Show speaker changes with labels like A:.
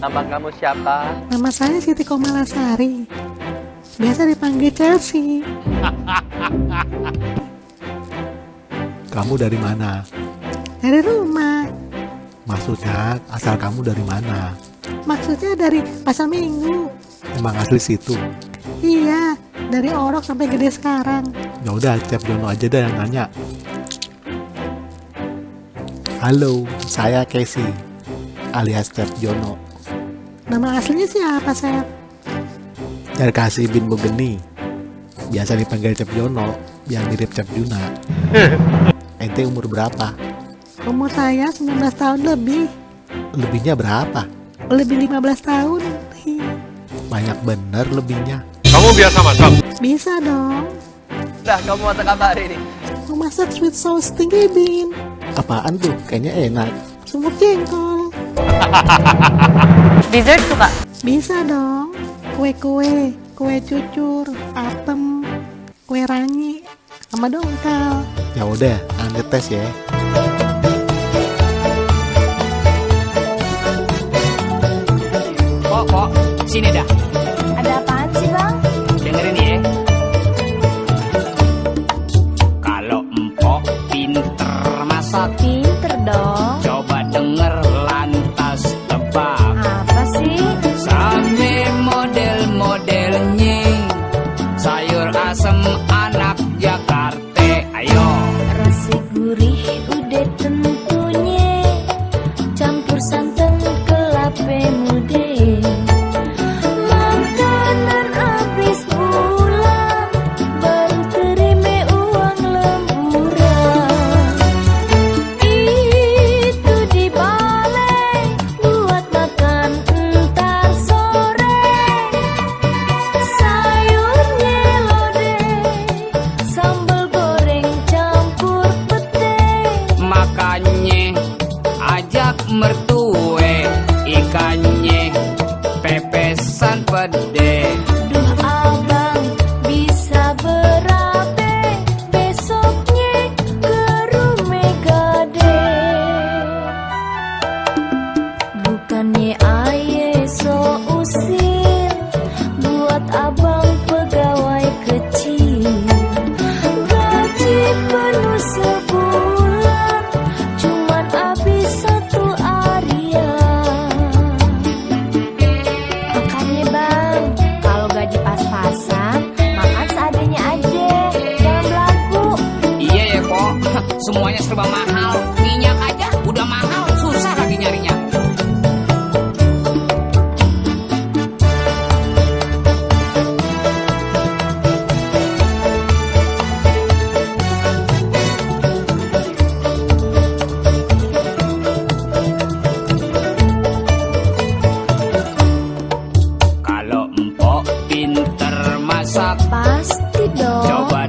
A: Nama kamu siapa?
B: Nama saya Siti Komalasari. Biasa dipanggil Chelsea.
C: Kamu dari mana?
B: Dari rumah.
C: Maksudnya asal kamu dari mana?
B: Maksudnya dari Pasar Minggu.
C: Emang asli situ?
B: Iya, dari Orok sampai gede sekarang.
C: Ya udah, Chef Jono aja dah yang nanya. Halo, saya Casey, alias Chef Jono.
B: Nama aslinya siapa, Chef?
C: Dari Kasih bin Bugeni. Biasa dipanggil Chef Jono, biar mirip Chef Juna. Ente umur berapa?
B: Umur saya 19 tahun lebih.
C: Lebihnya berapa?
B: Lebih 15 tahun.
C: Banyak bener lebihnya.
D: Kamu biasa masak?
B: Bisa dong.
A: Udah, kamu masak apa hari ini?
B: Mau masak sweet sauce tinggi bean.
C: Apaan tuh? Kayaknya enak.
B: Semur jengkol.
E: Dessert suka?
B: Bisa dong. Kue-kue, kue cucur, apem, kue rangi, sama dongkal.
C: Ya udah, anda tes ya.
F: Kok, sini dah.
E: Ada apaan sih bang?
F: Dengerin ya. Kalau empok pinter masak,
E: Pinter dong.
F: coba denger lantas tebak.
E: Apa sih?
F: Sampai model-modelnya sayur asem anak Jakarta. Ayo.
E: Rasa gurih udah tentunya. Campur santan kelapa muda. Makanan habis bulan. Baru terima uang lemburan. Itu dibalik buat makan entar sore. Sayurnya lodeh, sambal goreng campur pete.
F: Makanya ajak mertue, ikannya pepesan pede.
E: Duh abang bisa berabe, besoknya ke rumah gade. Bukannya aye so usil, buat abang pegawai kecil. Gaji penuh sebulan, cuman habis satu harian. Makanya bang, kalau gaji pas-pasan, makan seadanya aja, jangan belagu.
F: Iya ya kok, semuanya serba mahal. Minyak aja udah mahal, susah lagi nyarinya. Kalau empok pinter masak,
E: Pasti dong.
F: coba